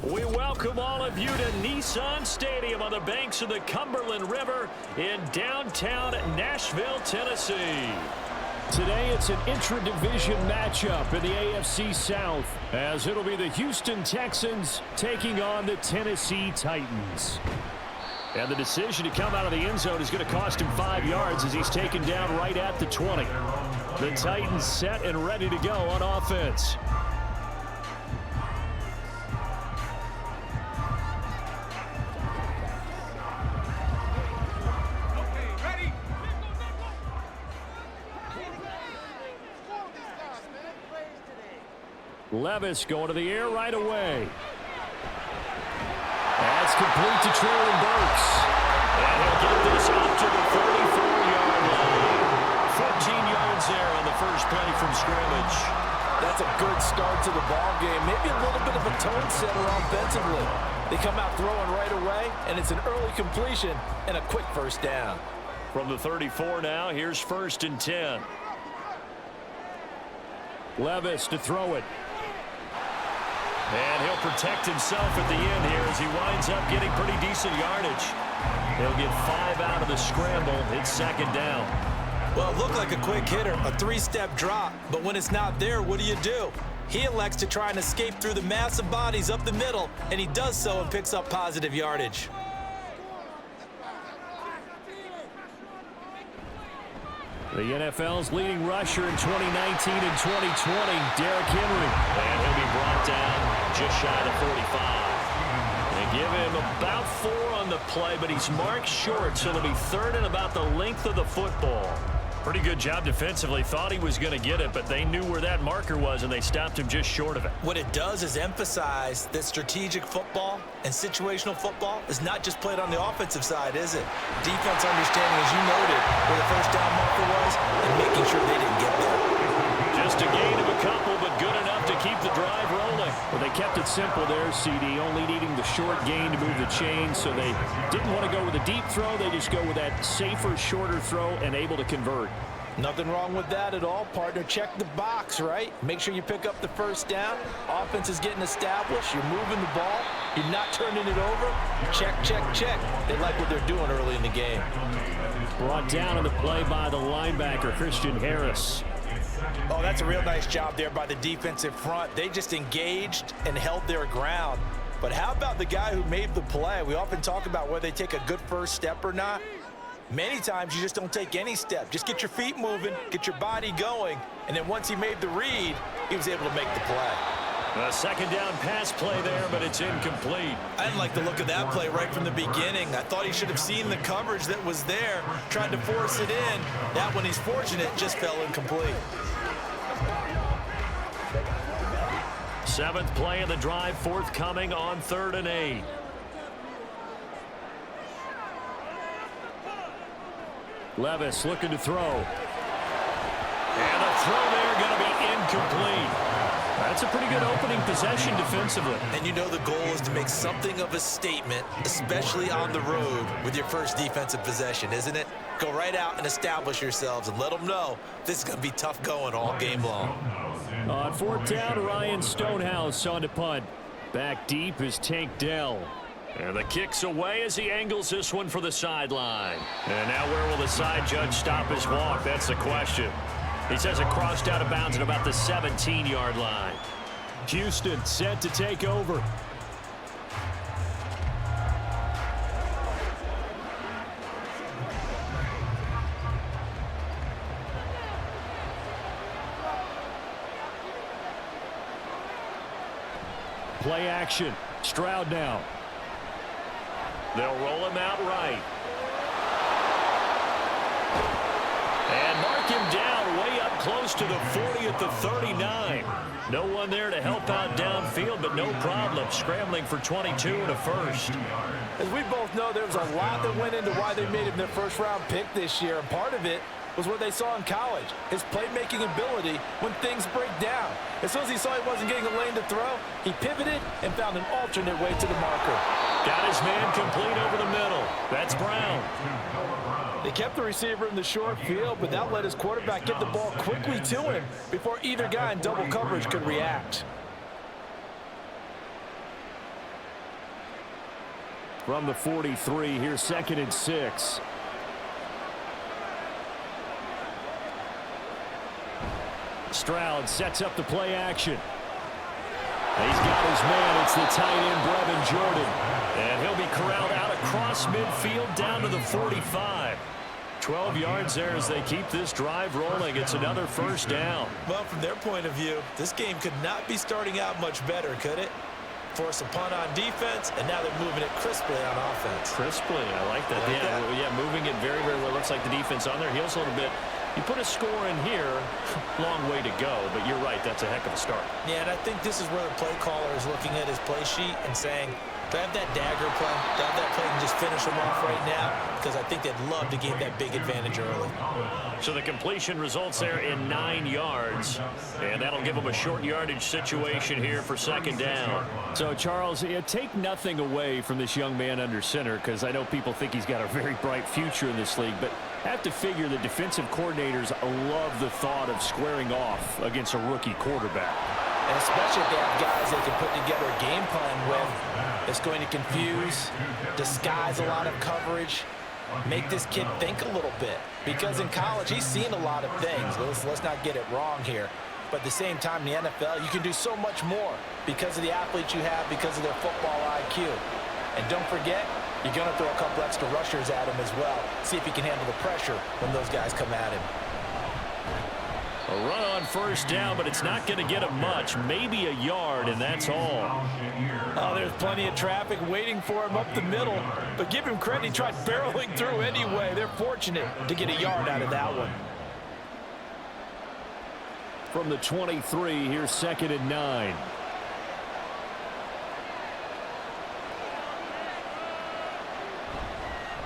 We welcome all of you to Nissan Stadium on the banks of the Cumberland River in downtown Nashville, Tennessee. Today it's an intra-division matchup in the AFC South, as it'll be the Houston Texans taking on the Tennessee Titans. And the decision to come out of the end zone is going to cost him 5 yards as he's taken down right at the 20. The Titans set and ready to go on offense. Levis going to the air right away. That's complete to Traylon Burks. And he'll get this up to the 34-yard line. 14 yards there on the first play from scrimmage. That's a good start to the ball game. Maybe a little bit of a tone setter offensively. They come out throwing right away, and it's an early completion and a quick first down. From the 34 now, here's 1st and 10. Levis to throw it. And he'll protect himself at the end here as he winds up getting pretty decent yardage. He'll get 5 out of the scramble. It's 2nd down. Well, it looked like a quick hitter, a 3-step drop. But when it's not there, what do? He elects to try and escape through the massive bodies up the middle, and he does so and picks up positive yardage. The NFL's leading rusher in 2019 and 2020, Derrick Henry. And he'll be brought down just shy of 45. They give him about 4 on the play, but he's marked short, so it'll be 3rd and about the length of the football. Pretty good job defensively. Thought he was going to get it, but they knew where that marker was, and they stopped him just short of it. What it does is emphasize that strategic football and situational football is not just played on the offensive side, is it? Defense understanding, as you noted, where the first down marker was and making sure they didn't get there. Just a gain of a couple, but good enough to keep the drive rolling. Well, they kept it simple there, CD, only needing the short gain to move the chains, so they didn't want to go with a deep throw. They just go with that safer, shorter throw and able to convert. Nothing wrong with that at all, partner. Check the box, right? Make sure you pick up the first down. Offense is getting established. You're moving the ball. You're not turning it over. Check, check, check. They like what they're doing early in the game. Brought down on the play by the linebacker, Christian Harris. Oh, that's a real nice job there by the defensive front. They just engaged and held their ground. But how about the guy who made the play? We often talk about whether they take a good first step or not. Many times you just don't take any step. Just get your feet moving, get your body going, and then once he made the read, he was able to make the play. A 2nd down pass play there, but it's incomplete. I didn't like the look of that play right from the beginning. I thought he should have seen the coverage that was there, tried to force it in. That one, he's fortunate, just fell incomplete. 7th play of the drive forthcoming on 3rd and 8. Levis looking to throw. And the throw there going to be incomplete. That's a pretty good opening possession defensively. And you know the goal is to make something of a statement, especially on the road with your first defensive possession, isn't it? Go right out and establish yourselves and let them know this is going to be tough going all game long. On 4th down, Ryan Stonehouse on to punt. Back deep is Tank Dell. And the kick's away as he angles this one for the sideline. And now where will the side judge stop his walk? That's the question. He says it crossed out of bounds at about the 17-yard line. Houston set to take over. Play action. Stroud now. They'll roll him out right. And mark him down way up close to the 40 at the 39. No one there to help out downfield, but no problem. Scrambling for 22 and a first. As we both know, there was a lot that went into why they made him their first-round pick this year, and part of it was what they saw in college, his playmaking ability when things break down. As soon as he saw he wasn't getting a lane to throw, he pivoted and found an alternate way to the marker. Got his man complete over the middle. That's Brown. They kept the receiver in the short field, but that let his quarterback get the ball quickly to him before either guy in double coverage could react. from the 43. Here's 2nd and 6. Stroud sets up the play action. He's got his man. It's the tight end, Brevin Jordan. And he'll be corralled out across midfield down to the 45. 12 yards there as they keep this drive rolling. It's another first down. Well, from their point of view, this game could not be starting out much better, could it? Force a punt on defense, and now they're moving it crisply on offense. Crisply, I like that. Yeah, moving it very, very well. Looks like the defense on their heels a little bit. You put a score in here, long way to go, but you're right, that's a heck of a start. Yeah, and I think this is where the play caller is looking at his play sheet and saying, do I have that dagger play? Do I have that play and just finish them off right now? Because I think they'd love to gain that big advantage early. So the completion results there in 9 yards, and that'll give them a short yardage situation here for 2nd down. So, Charles, take nothing away from this young man under center, because I know people think he's got a very bright future in this league, but have to figure the defensive coordinators love the thought of squaring off against a rookie quarterback. And especially if they have guys they can put together a game plan with that's going to confuse, disguise a lot of coverage, make this kid think a little bit. Because in college, he's seen a lot of things. Let's not get it wrong here. But at the same time, in the NFL, you can do so much more because of the athletes you have, because of their football IQ. And don't forget, you're going to throw a couple extra rushers at him as well. See if he can handle the pressure when those guys come at him. A run on first down, but it's not going to get him much. Maybe a yard, and that's all. Oh, there's plenty of traffic waiting for him up the middle. But give him credit, he tried barreling through anyway. They're fortunate to get a yard out of that one. From the 23, here's 2nd and 9.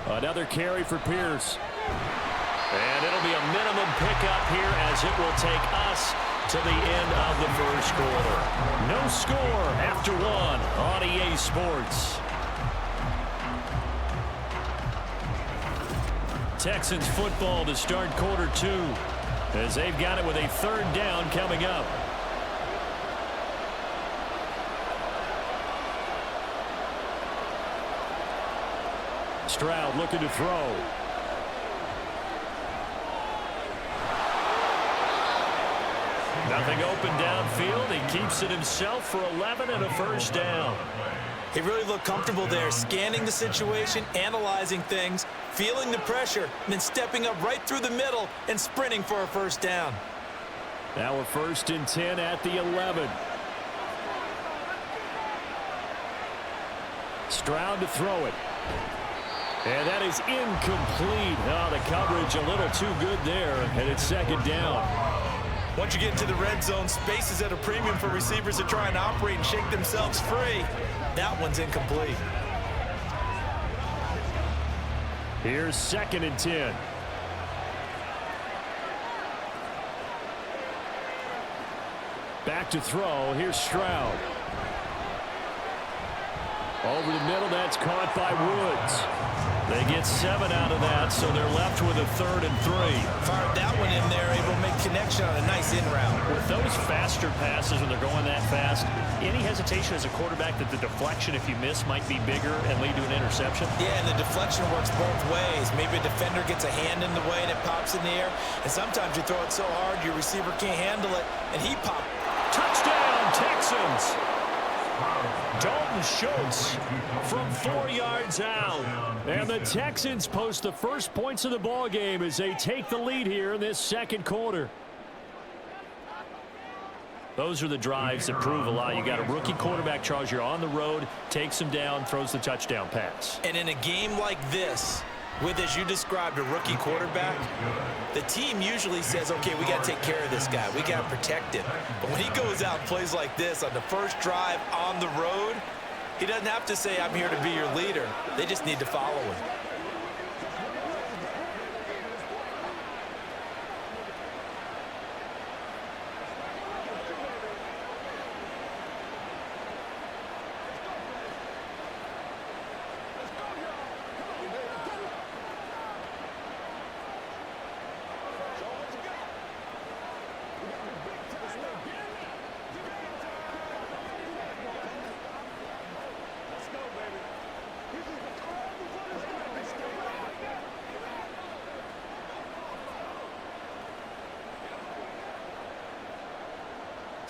Another carry for Pierce. And it'll be a minimum pickup here as it will take us to the end of the first quarter. No score after 1 on EA Sports. Texans football to start quarter 2 as they've got it with a 3rd down coming up. Stroud looking to throw. Nothing open downfield. He keeps it himself for 11 and a first down. He really looked comfortable there, scanning the situation, analyzing things, feeling the pressure, and then stepping up right through the middle and sprinting for a first down. Now a 1st and 10 at the 11. Stroud to throw it. And that is incomplete. Oh, the coverage a little too good there, and it's 2nd down. Once you get into the red zone, space is at a premium for receivers to try and operate and shake themselves free. That one's incomplete. Here's 2nd and 10. Back to throw. Here's Stroud. Over the middle, that's caught by Woods. They get 7 out of that, so they're left with a 3rd and 3. Fired that one in there, able to make connection on a nice in route. With those faster passes when they're going that fast, any hesitation as a quarterback that the deflection, if you miss, might be bigger and lead to an interception? Yeah, and the deflection works both ways. Maybe a defender gets a hand in the way and it pops in the air. And sometimes you throw it so hard your receiver can't handle it, and he popped. Touchdown, Texans! Dalton Schultz from 4 yards out. And the Texans post the first points of the ball game as they take the lead here in this 2nd quarter. Those are the drives that prove a lot. You got a rookie quarterback, Charles. You're on the road, takes him down, throws the touchdown pass. And in a game like this, with, as you described, a rookie quarterback, the team usually says, okay, we got to take care of this guy. We got to protect him. But when he goes out and plays like this on the first drive on the road, he doesn't have to say, I'm here to be your leader. They just need to follow him.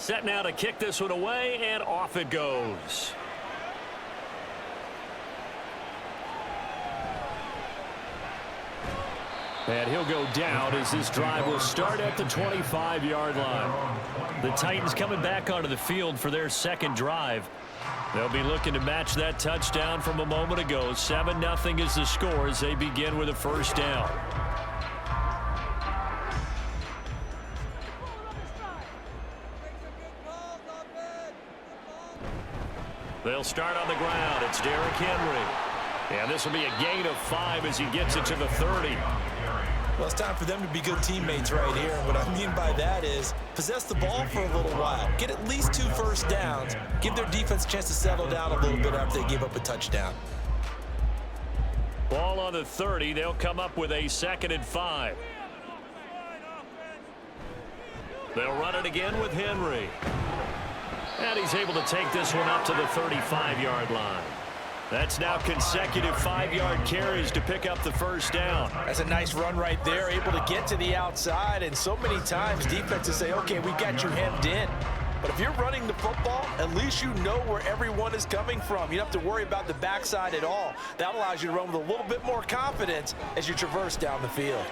Set now to kick this one away, and off it goes. And he'll go down as this drive will start at the 25-yard line. The Titans coming back onto the field for their second drive. They'll be looking to match that touchdown from a moment ago. 7-0 is the score as they begin with a first down. They'll start on the ground. It's Derrick Henry. And this will be a gain of 5 as he gets it to the 30. Well, it's time for them to be good teammates right here. And what I mean by that is possess the ball for a little while. Get at least 2 first downs. Give their defense a chance to settle down a little bit after they give up a touchdown. Ball on the 30. They'll come up with a 2nd and 5. They'll run it again with Henry. And he's able to take this one up to the 35-yard line. That's now consecutive 5-yard carries to pick up the first down. That's a nice run right there, able to get to the outside. And so many times defenses say, okay, we got you hemmed in. But if you're running the football, at least you know where everyone is coming from. You don't have to worry about the backside at all. That allows you to run with a little bit more confidence as you traverse down the field.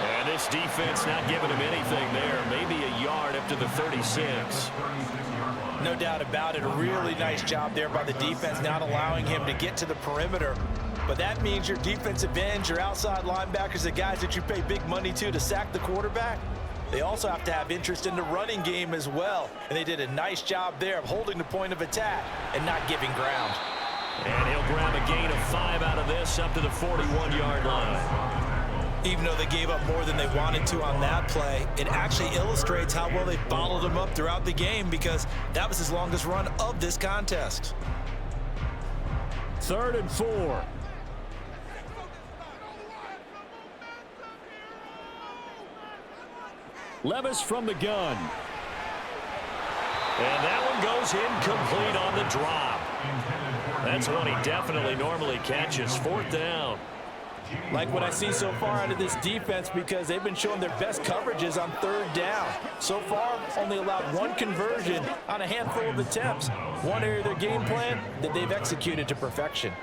And this defense not giving him anything there. Maybe a yard up to the 36. No doubt about it. A really nice job there by the defense, not allowing him to get to the perimeter. But that means your defensive ends, your outside linebackers, the guys that you pay big money to sack the quarterback, they also have to have interest in the running game as well. And they did a nice job there of holding the point of attack and not giving ground. And he'll grab a gain of 5 out of this up to the 41-yard line. Even though they gave up more than they wanted to on that play, it actually illustrates how well they bottled him up throughout the game because that was his longest run of this contest. 3rd and 4. Levis from the gun. And that one goes incomplete on the drop. That's one he definitely normally catches. 4th down. Like what I see so far out of this defense because they've been showing their best coverages on 3rd down. So far, only allowed 1 conversion on a handful of attempts. One area of their game plan that they've executed to perfection.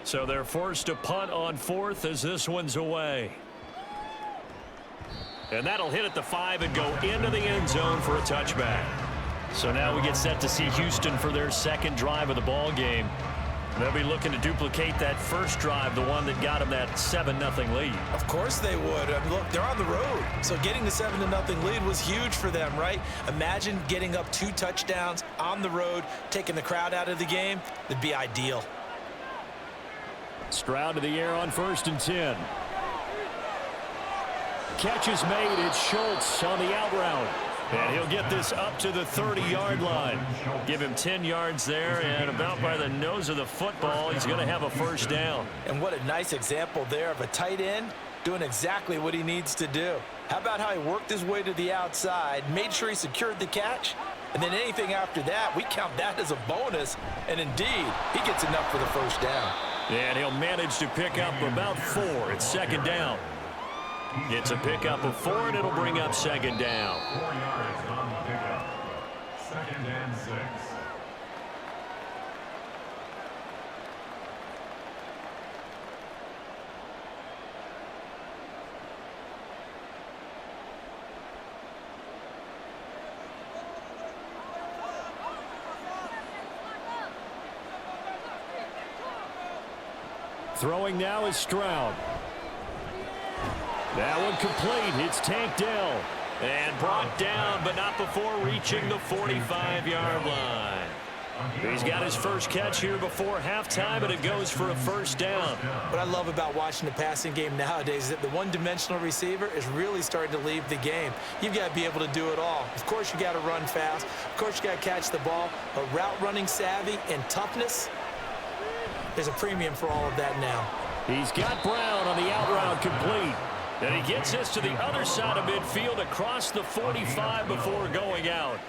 So they're forced to punt on 4th as this one's away. And that'll hit at the 5 and go into the end zone for a touchback. So now we get set to see Houston for their second drive of the ball game. They'll be looking to duplicate that first drive, the one that got them that 7-0 lead. Of course they would. I mean, look, they're on the road. So getting the 7-0 lead was huge for them, right? Imagine getting up 2 touchdowns on the road, taking the crowd out of the game. That'd be ideal. Stroud to the air on 1st and 10. Catch is made. It's Schultz on the out route. And he'll get this up to the 30-yard line. Give him 10 yards there, and about by the nose of the football, he's going to have a first down. And what a nice example there of a tight end doing exactly what he needs to do. How about how he worked his way to the outside, made sure he secured the catch, and then anything after that, we count that as a bonus. And indeed, he gets enough for the first down. And he'll manage to pick up about 4. It's 2nd down. It's a pickup of 4, and it'll bring up 2nd down. 4 yards on the pickup. 2nd and 6. Throwing now is Stroud. That one complete. It's Tank Dell. And brought down, but not before reaching the 45-yard line. He's got his first catch here before halftime, and it goes for a first down. What I love about watching the passing game nowadays is that the one-dimensional receiver is really starting to leave the game. You've got to be able to do it all. Of course, you got to run fast. Of course, you got to catch the ball. But route running savvy and toughness, there's a premium for all of that now. He's got Brown on the out route complete. And he gets this to the other side of midfield across the 45 before going out.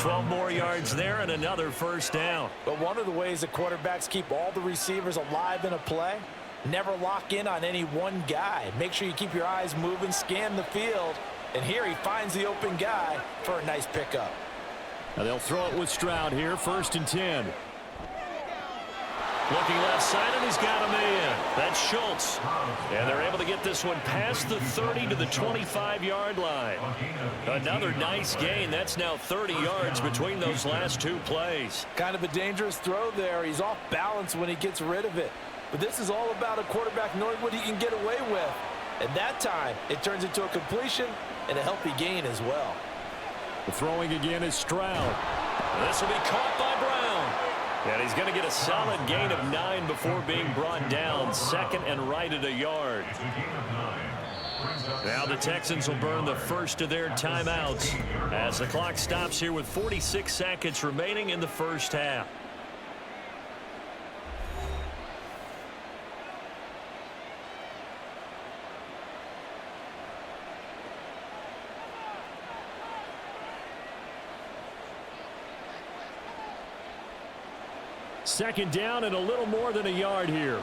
12 more yards there and another first down. But one of the ways the quarterbacks keep all the receivers alive in a play Never lock in on any one guy. Make sure you keep your eyes moving, scan the field, and here he finds the open guy for a nice pickup. Now they'll throw it with Stroud here, 1st and 10. Looking left side, and he's got him in. That's Schultz. And they're able to get this one past the 30 to the 25-yard line. Another nice gain. That's now 30 yards between those last 2 plays. Kind of a dangerous throw there. He's off balance when he gets rid of it. But this is all about a quarterback knowing what he can get away with. And that time, it turns into a completion and a healthy gain as well. The throwing again is Stroud. This will be caught by Brown. And he's going to get a solid gain of 9 before being brought down. 2nd and right at a yard. Now the Texans will burn the first of their timeouts as the clock stops here with 46 seconds remaining in the first half. Second down and a little more than a yard here.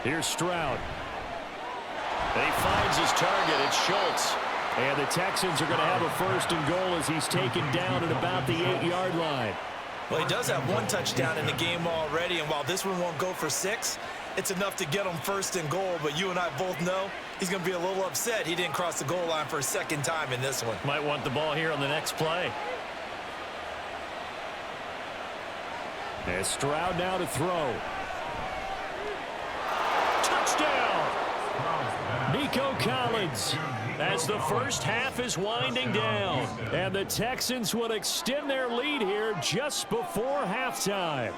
Here's Stroud. And he finds his target. It's Schultz. And the Texans are going to have a 1st and goal as he's taken down at about the 8-yard line. Well, he does have 1 touchdown in the game already, and while this one won't go for 6, it's enough to get him 1st and goal. But you and I both know he's going to be a little upset he didn't cross the goal line for a 2nd time in this one. Might want the ball here on the next play. And Stroud now to throw. Touchdown! Nico Collins. As the first half is winding down. And the Texans will extend their lead here just before halftime.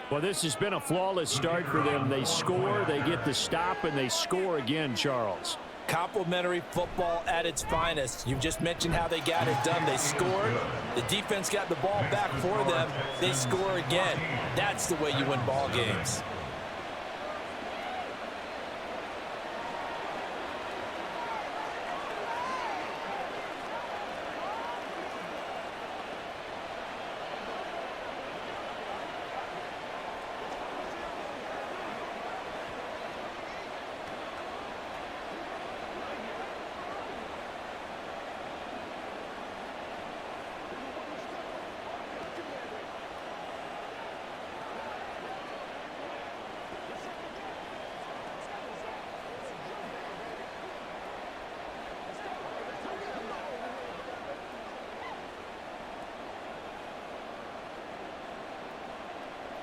Well, this has been a flawless start for them. They score, they get the stop, and they score again, Charles. Complimentary football at its finest. You've just mentioned how they got it done. They scored. The defense got the ball back for them. They score again. That's the way you win ball games.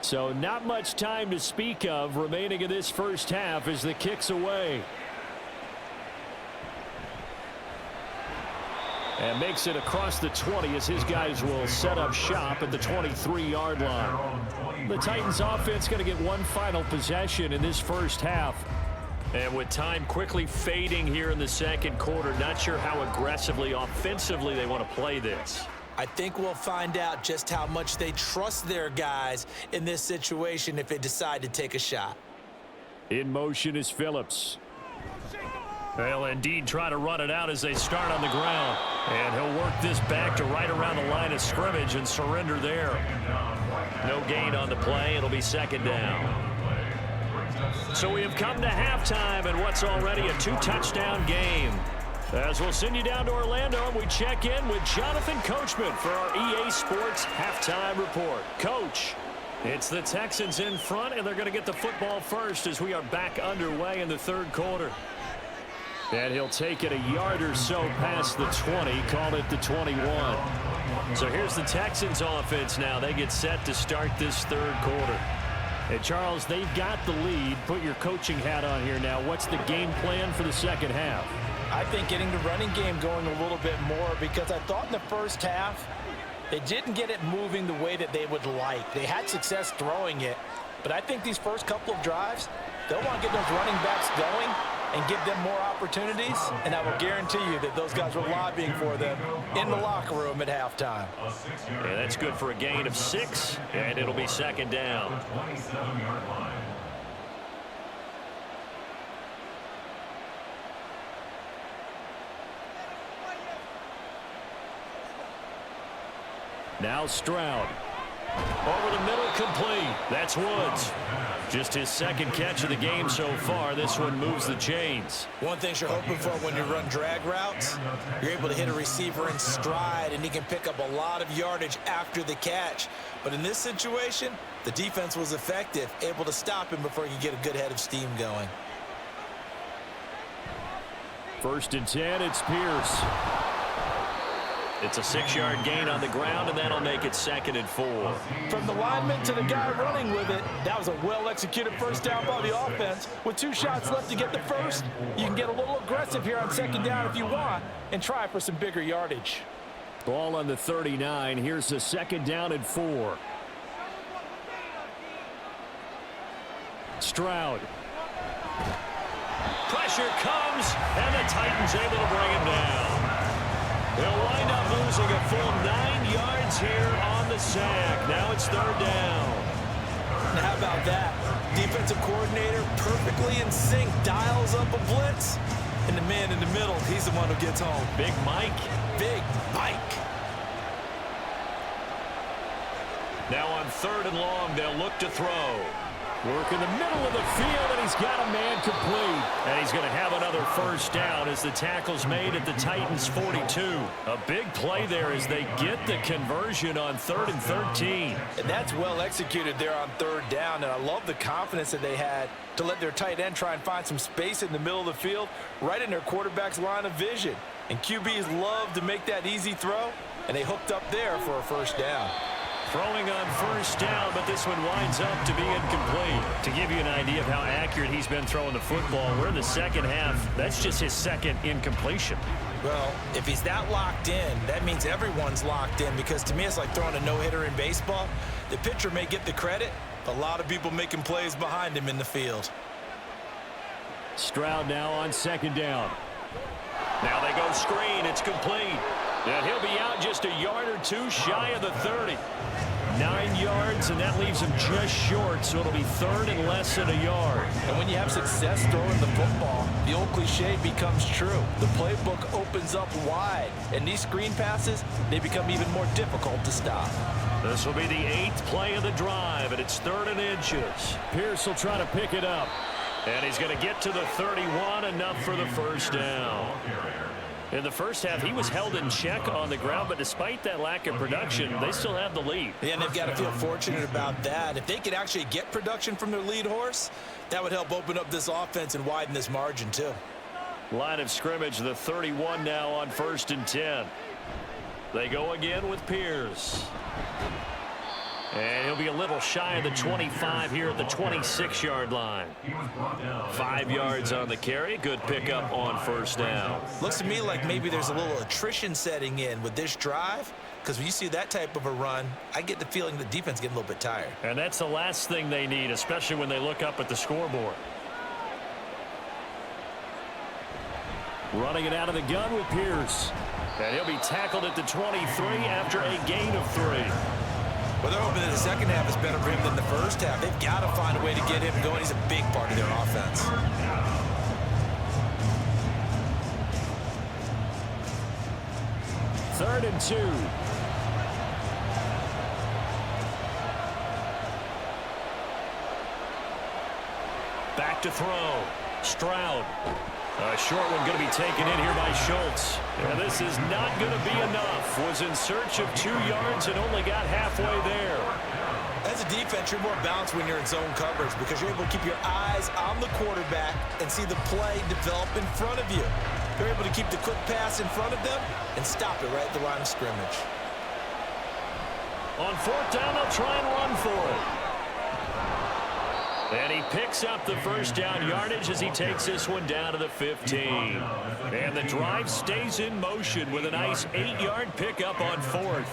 So not much time to speak of remaining in this first half as the kick's away. And makes it across the 20 as his guys will set up shop at the 23-yard line. The Titans offense going to get 1 final possession in this first half. And with time quickly fading here in the 2nd quarter, not sure how aggressively, offensively they want to play this. I think we'll find out just how much they trust their guys in this situation if they decide to take a shot. In motion is Phillips. They'll indeed try to run it out as they start on the ground. And he'll work this back to right around the line of scrimmage and surrender there. No gain on the play. It'll be 2nd down. So we have come to halftime in what's already a 2-touchdown game. As we'll send you down to Orlando, and we check in with Jonathan Coachman for our EA Sports Halftime Report. Coach, it's the Texans in front, and they're going to get the football first as we are back underway in the 3rd quarter. And he'll take it a yard or so past the 20, call it the 21. So here's the Texans offense now. They get set to start this 3rd quarter. Hey, Charles, they've got the lead. Put your coaching hat on here now. What's the game plan for the 2nd half? I think getting the running game going a little bit more, because I thought in the first half they didn't get it moving the way that they would like. They had success throwing it, but I think these first couple of drives, they'll want to get those running backs going and give them more opportunities, and I will guarantee you that those guys were lobbying for them in the locker room at halftime. Yeah, that's good for a gain of 6, and it'll be 2nd down. Now Stroud. Over the middle, complete. That's Woods. Just his second catch of the game so far. This one moves the chains. One thing you're hoping for when you run drag routes, you're able to hit a receiver in stride, and he can pick up a lot of yardage after the catch. But in this situation, the defense was effective, able to stop him before he could get a good head of steam going. 1st and 10, it's Pierce. It's a 6-yard gain on the ground, and that'll make it 2nd and 4. From the lineman to the guy running with it, that was a well-executed first down by the offense. With 2 shots left to get the first, you can get a little aggressive here on 2nd down if you want and try for some bigger yardage. Ball on the 39. Here's the 2nd down and 4. Stroud. Pressure comes, and the Titans able to bring him down. They'll wind up losing a full 9 yards here on the sack. Now it's 3rd down. And how about that? Defensive coordinator perfectly in sync, dials up a blitz, and the man in the middle, he's the one who gets home. Big Mike. Big Mike. Now on 3rd and long, they'll look to throw. Work in the middle of the field, and he's got a man complete. And he's going to have another first down as the tackle's made at the Titans' 42. A big play there as they get the conversion on 3rd and 13. And that's well executed there on 3rd down, and I love the confidence that they had to let their tight end try and find some space in the middle of the field, right in their quarterback's line of vision. And QBs love to make that easy throw, and they hooked up there for a first down. Throwing on 1st down, but this one winds up to be incomplete. To give you an idea of how accurate he's been throwing the football, we're in the 2nd half. That's just his 2nd incompletion. Well, if he's that locked in, that means everyone's locked in, because to me it's like throwing a no-hitter in baseball. The pitcher may get the credit, but a lot of people making plays behind him in the field. Stroud now on 2nd down. Now they go screen. It's complete. And he'll be out just a yard or 2 shy of the 30. 9 yards, and that leaves him just short, so it'll be 3rd and less than a yard. And when you have success throwing the football, the old cliche becomes true. The playbook opens up wide, and these screen passes, they become even more difficult to stop. This will be the 8th play of the drive, and it's 3rd and inches. Pierce will try to pick it up. And he's going to get to the 31, enough for the first down. In the first half, he was held in check on the ground, but despite that lack of production, they still have the lead. Yeah, and they've got to feel fortunate about that. If they could actually get production from their lead horse, that would help open up this offense and widen this margin too. Line of scrimmage, the 31 now on 1st and 10. They go again with Pierce. And he'll be a little shy of the 25 here at the 26-yard line. 5 yards on the carry. Good pickup on 1st down. Looks to me like maybe there's a little attrition setting in with this drive, because when you see that type of a run, I get the feeling the defense getting a little bit tired. And that's the last thing they need, especially when they look up at the scoreboard. Running it out of the gun with Pierce. And he'll be tackled at the 23 after a gain of 3. Well, they're hoping that the second half is better for him than the first half. They've got to find a way to get him going. He's a big part of their offense. Third and 2. Back to throw. Stroud. A short one going to be taken in here by Schultz. And this is not going to be enough. Was in search of 2 yards and only got halfway there. As a defense, you're more balanced when you're in zone coverage because you're able to keep your eyes on the quarterback and see the play develop in front of you. They're able to keep the quick pass in front of them and stop it right at the line of scrimmage. On 4th down, they'll try and run for it. And he picks up the first down yardage as he takes this one down to the 15. And the drive stays in motion with a nice 8-yard pickup on 4th.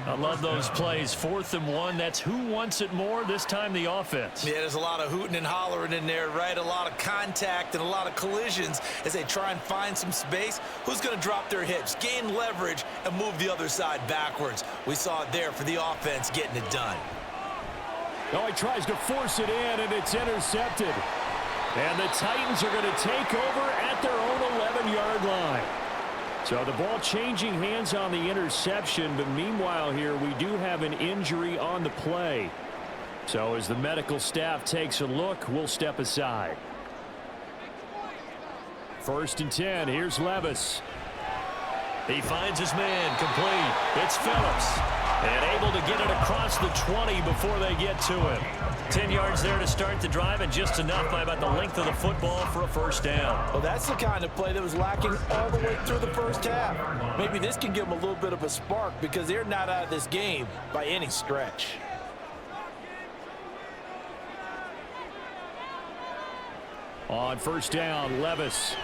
I love those plays. 4th and 1. That's who wants it more. This time the offense. Yeah, there's a lot of hooting and hollering in there, right? A lot of contact and a lot of collisions as they try and find some space. Who's going to drop their hips, gain leverage, and move the other side backwards? We saw it there for the offense getting it done. Oh, he tries to force it in, and it's intercepted. And the Titans are going to take over at their own 11-yard line. So the ball changing hands on the interception, but meanwhile here we do have an injury on the play. So as the medical staff takes a look, we'll step aside. 1st and 10. Here's Levis. He finds his man complete. It's Phillips. And able to get it across the 20 before they get to him. 10 yards there to start the drive, and just enough by about the length of the football for a first down. Well, that's the kind of play that was lacking all the way through the first half. Maybe this can give them a little bit of a spark because they're not out of this game by any stretch. On 1st down, Levis.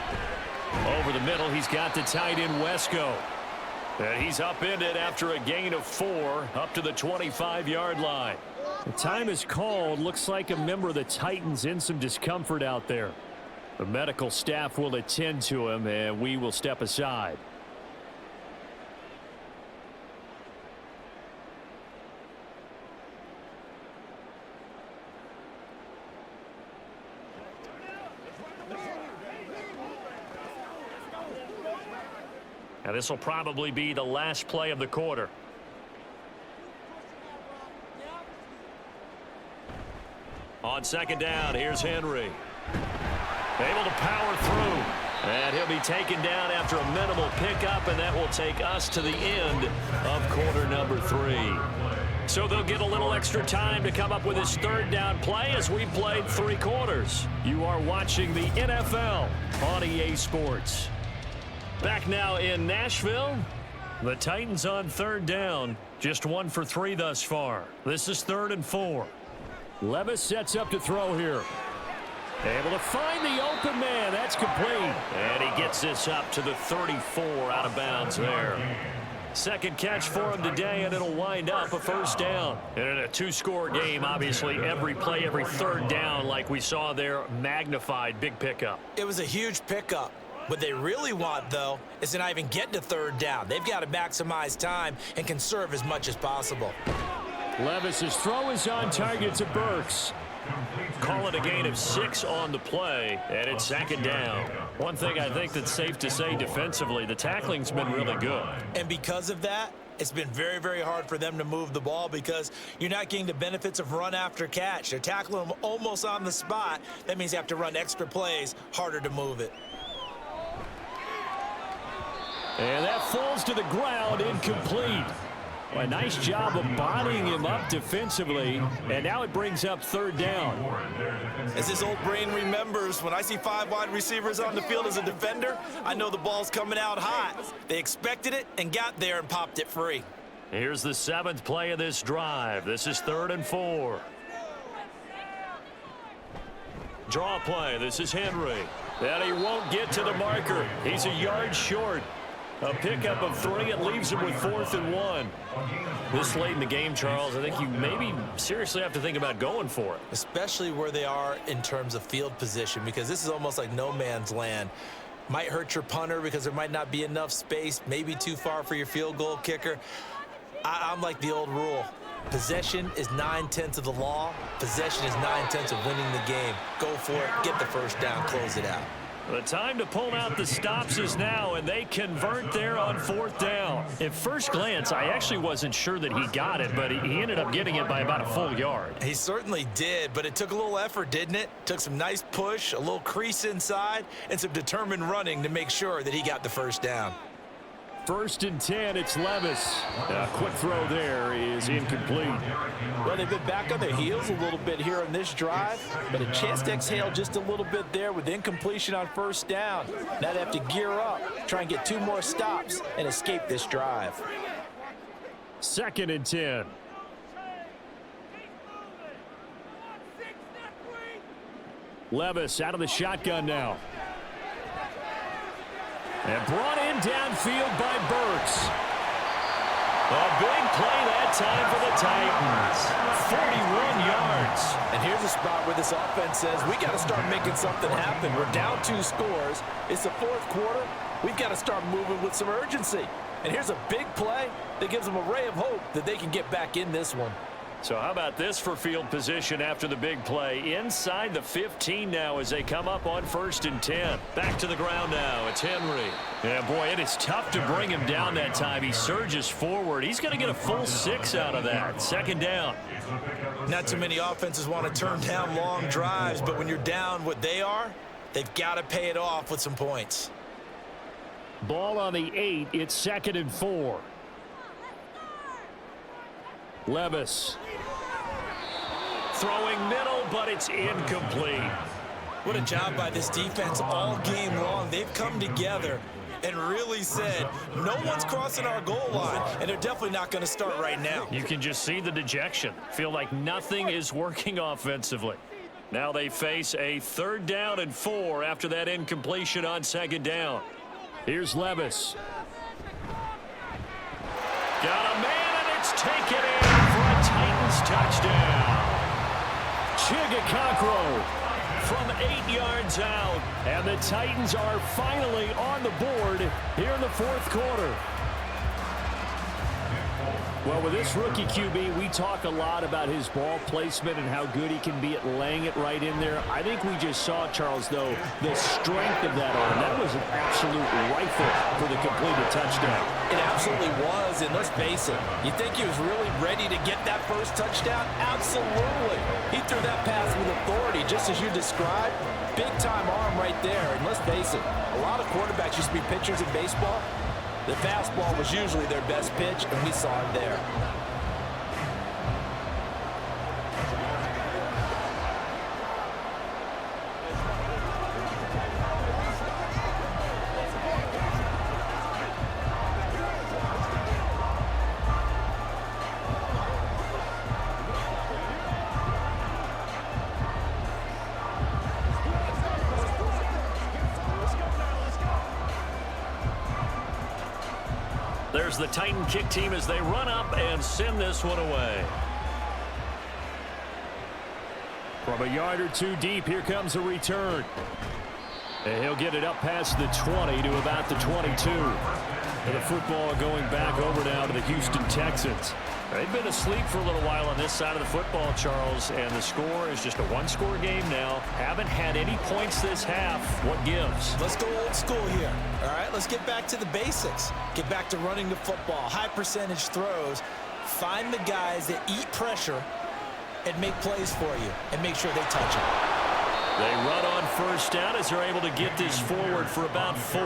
Over the middle, he's got the tight end Wesco. And he's upended after a gain of 4 up to the 25-yard line. The time is called. Looks like a member of the Titans in some discomfort out there. The medical staff will attend to him, and we will step aside. Now this will probably be the last play of the quarter. On 2nd down, here's Henry. Able to power through. And he'll be taken down after a minimal pickup, and that will take us to the end of quarter number 3. So they'll get a little extra time to come up with his 3rd down play as we played 3 quarters. You are watching the NFL on EA Sports. Back now in Nashville. The Titans on 3rd down. Just 1 for 3 thus far. This is 3rd and 4. Levis sets up to throw here. Able to find the open man. That's complete. And he gets this up to the 34 out of bounds there. 2nd catch for him today, and it'll wind up a 1st down. And in a 2-score game, obviously, every play, every 3rd down, like we saw there, magnified. Big pickup. It was a huge pickup. What they really want, though, is to not even get to 3rd down. They've got to maximize time and conserve as much as possible. Levis's throw is on target to Burks. Call it a gain of 6 on the play, and it's 2nd down. One thing I think that's safe to say defensively, the tackling's been really good. And because of that, it's been very, very hard for them to move the ball because you're not getting the benefits of run after catch. They're tackling them almost on the spot. That means you have to run extra plays, harder to move it. And that falls to the ground, incomplete. A nice job of bodying him up defensively, and now it brings up 3rd down. As his old brain remembers, when I see 5 wide receivers on the field as a defender, I know the ball's coming out hot. They expected it and got there and popped it free. Here's the 7th play of this drive. This is 3rd and 4. Draw play. This is Henry. And he won't get to the marker. He's a yard short. A pickup of 3. It leaves him with 4th and 1. This late in the game, Charles, I think you maybe seriously have to think about going for it. Especially where they are in terms of field position, because this is almost like no man's land. Might hurt your punter because there might not be enough space, maybe too far for your field goal kicker. I'm like the old rule. Possession is 9/10 of the law. Possession is 9/10 of winning the game. Go for it, get the 1st down, close it out. The time to pull out the stops is now, and they convert there on 4th down. At first glance, I actually wasn't sure that he got it, but he ended up getting it by about a full yard. He certainly did, but it took a little effort, didn't it? Took some nice push, a little crease inside, and some determined running to make sure that he got the 1st down. 1st and 10, it's Levis. A quick throw there is incomplete. Well, they've been back on their heels a little bit here on this drive, but a chance to exhale just a little bit there with incompletion on 1st down. Now they have to gear up, try and get 2 more stops and escape this drive. 2nd and 10. Levis out of the shotgun now. And brought in downfield by Burks. A big play that time for the Titans. 41 yards. And here's a spot where this offense says, we got to start making something happen. We're down 2 scores. It's the 4th quarter. We've got to start moving with some urgency. And here's a big play that gives them a ray of hope that they can get back in this one. So how about this for field position after the big play? Inside the 15 now as they come up on 1st and 10. Back to the ground now. It's Henry. Yeah, boy, it is tough to bring him down that time. He surges forward. He's going to get a full 6 out of that. 2nd down. Not too many offenses want to turn down long drives, but when you're down what they are, they've got to pay it off with some points. Ball on the 8. It's 2nd and 4. Levis. Throwing middle, but it's incomplete. What a job by this defense all game long. They've come together and really said, no one's crossing our goal line, and they're definitely not going to start right now. You can just see the dejection. Feel like nothing is working offensively. Now they face a 3rd down and 4 after that incompletion on 2nd down. Here's Levis. Got a man, and it's taken in for a Titans touchdown. Chigakakro from 8 yards out. And the Titans are finally on the board here in the 4th quarter. Well, with this rookie QB, we talk a lot about his ball placement and how good he can be at laying it right in there. I think we just saw, Charles, though, the strength of that arm. That was an absolute rifle for the completed touchdown. It absolutely was, and let's face it, you think he was really ready to get that first touchdown? Absolutely. He threw that pass with authority, just as you described. Big-time arm right there, and let's face it, a lot of quarterbacks used to be pitchers in baseball. The fastball was usually their best pitch, and we saw it there. There's the Titan kick team as they run up and send this one away. From a yard or two deep, here comes a return. And he'll get it up past the 20 to about the 22. And the football going back over now to the Houston Texans. They've been asleep for a little while on this side of the football, Charles, and the score is just a one-score game now. Haven't had any points this half. What gives? Let's go old school here. All right, let's get back to the basics. Get back to running the football, high percentage throws. Find the guys that eat pressure and make plays for you and make sure they touch it. They run on 1st down as they're able to get this forward for about 4.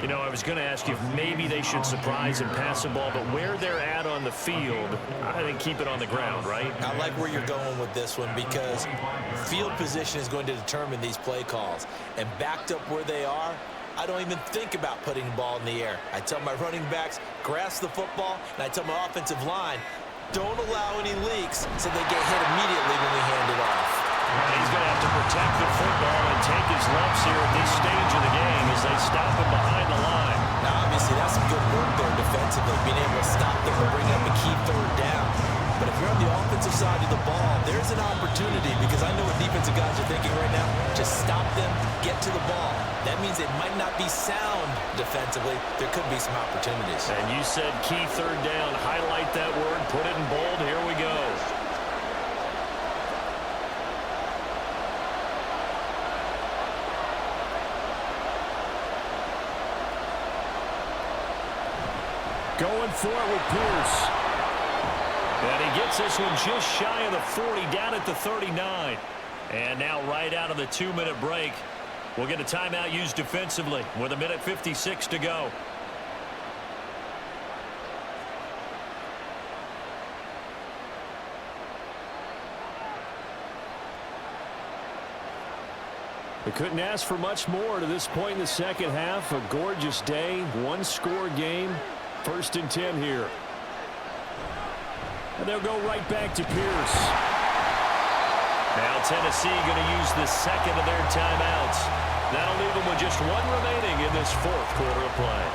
You know, I was going to ask you if maybe they should surprise and pass the ball, but where they're at on the field, I think keep it on the ground, right? I like where you're going with this one because field position is going to determine these play calls. And backed up where they are, I don't even think about putting the ball in the air. I tell my running backs, grasp the football, and I tell my offensive line, don't allow any leaks so they get hit immediately when we hand it off. He's going to have to protect the football and take his lumps here at this stage of the game as they stop him behind the line. Now, obviously, that's some good work there defensively, being able to stop them and bring up a key 3rd down. But if you're on the offensive side of the ball, there's an opportunity because I know what defensive guys are thinking right now. Just stop them, get to the ball. That means it might not be sound defensively. There could be some opportunities. And you said key 3rd down. Highlight that word. Put it in bold. Here we go. Going for it with Pierce. And he gets this one just shy of the 40, down at the 39. And now right out of the 2-minute break, we'll get a timeout used defensively with 1:56 to go. We couldn't ask for much more to this point in the second half. A gorgeous day, one-score game. 1st and 10 here. And they'll go right back to Pierce. Now Tennessee going to use the 2nd of their timeouts. That'll leave them with just 1 remaining in this 4th quarter of play.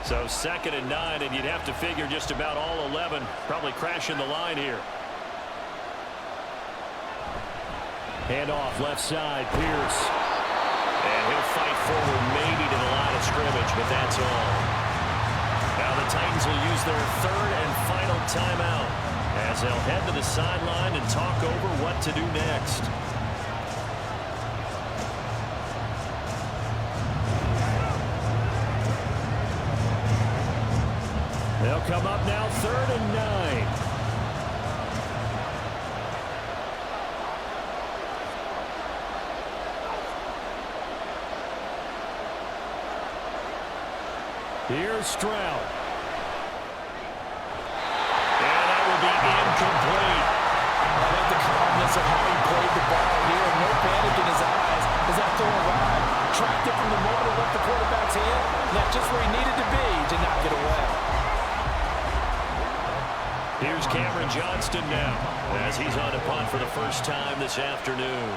So 2nd and 9, and you'd have to figure just about all 11 probably crashing the line here. Hand off left side, Pierce. And he'll fight forward maybe to the line of scrimmage, but that's all. Now the Titans will use their third and final timeout as they'll head to the sideline and talk over what to do next. They'll come up now 3rd and 9. Here's Stroud. And that will be incomplete. I like the calmness of how he played the ball here. No panic in his eyes as that throw arrived. Tracked it from the moment it left the quarterback's hand. Not just where he needed to be to not get away. Here's Cameron Johnston now as he's on to punt for the first time this afternoon.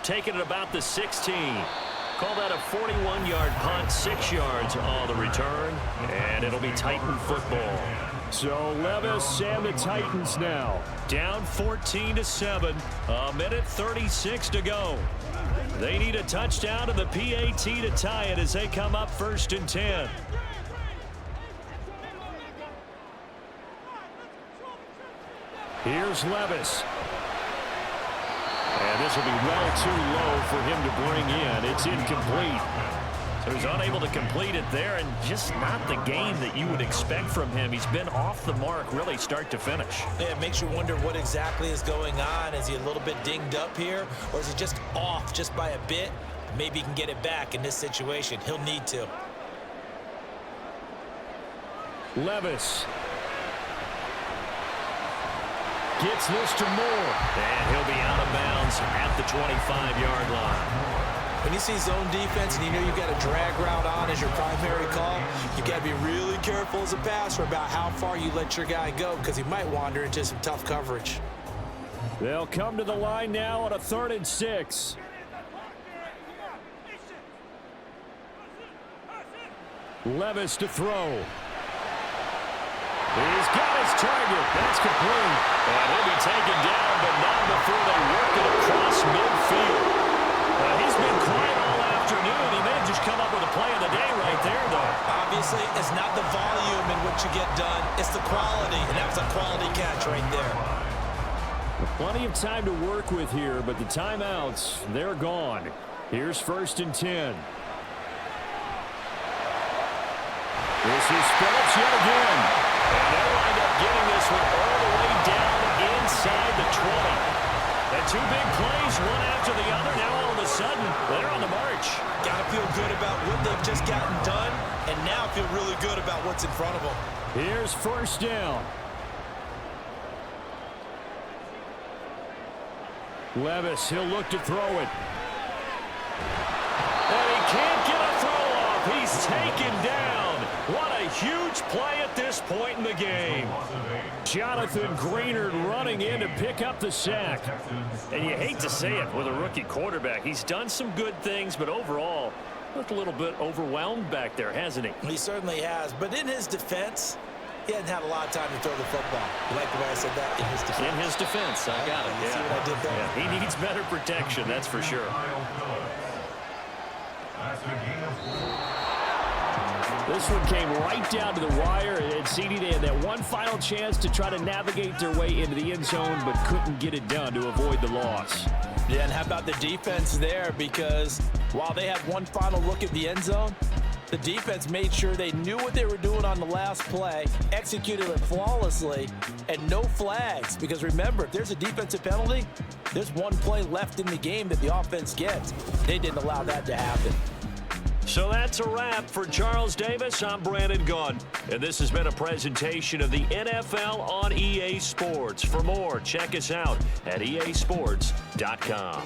Taking it about the 16. Call that a 41-yard punt, 6 yards on the return, and it'll be Titan football. So Levis and the Titans now down 14-7, a minute 36 to go. They need a touchdown and the PAT to tie it as they come up 1st and 10. Here's Levis. And this will be well too low for him to bring in. It's incomplete. So he's unable to complete it there, and just not the game that you would expect from him. He's been off the mark really start to finish. Yeah, it makes you wonder what exactly is going on. Is he a little bit dinged up here, or is he just off just by a bit? Maybe he can get it back in this situation. He'll need to. Levis gets this to Moore, and he'll be out of bounds at the 25-yard line. When you see zone defense and you know you've got a drag route on as your primary call, you've got to be really careful as a passer about how far you let your guy go because he might wander into some tough coverage. They'll come to the line now on a 3rd and 6. Levis to throw. He's got his target. That's complete. And he'll be taken down, but not before they work it across midfield. He's been quiet all afternoon. He may have just come up with a play of the day right there, though. Obviously, it's not the volume in which you get done. It's the quality, and that was a quality catch right there. Plenty of time to work with here, but the timeouts, they're gone. Here's 1st and 10. This is Phillips yet again. And they'll wind up getting this one all the way down inside the 20. And 2 big plays, one after the other. Now all of a sudden, they're on the march. Got to feel good about what they've just gotten done, and now feel really good about what's in front of them. Here's 1st down. Levis, he'll look to throw it. And he can't get a throw off. He's taken down. What a huge play at this point in the game. Jonathan Greenard running in to pick up the sack. And you hate to say it with a rookie quarterback. He's done some good things, but overall, looked a little bit overwhelmed back there, hasn't he? He certainly has. But in his defense, he hasn't had a lot of time to throw the football. You like the way I said that? In his defense. In his defense, I got it. You see what I did there? Yeah, he needs better protection, that's for sure. This one came right down to the wire, and CD, they had that one final chance to try to navigate their way into the end zone, but couldn't get it done to avoid the loss. Yeah, and how about the defense there? Because while they had one final look at the end zone, the defense made sure they knew what they were doing on the last play, executed it flawlessly, and no flags. Because remember, if there's a defensive penalty, there's one play left in the game that the offense gets. They didn't allow that to happen. So that's a wrap for Charles Davis. I'm Brandon Gunn, and this has been a presentation of the NFL on EA Sports. For more, check us out at easports.com.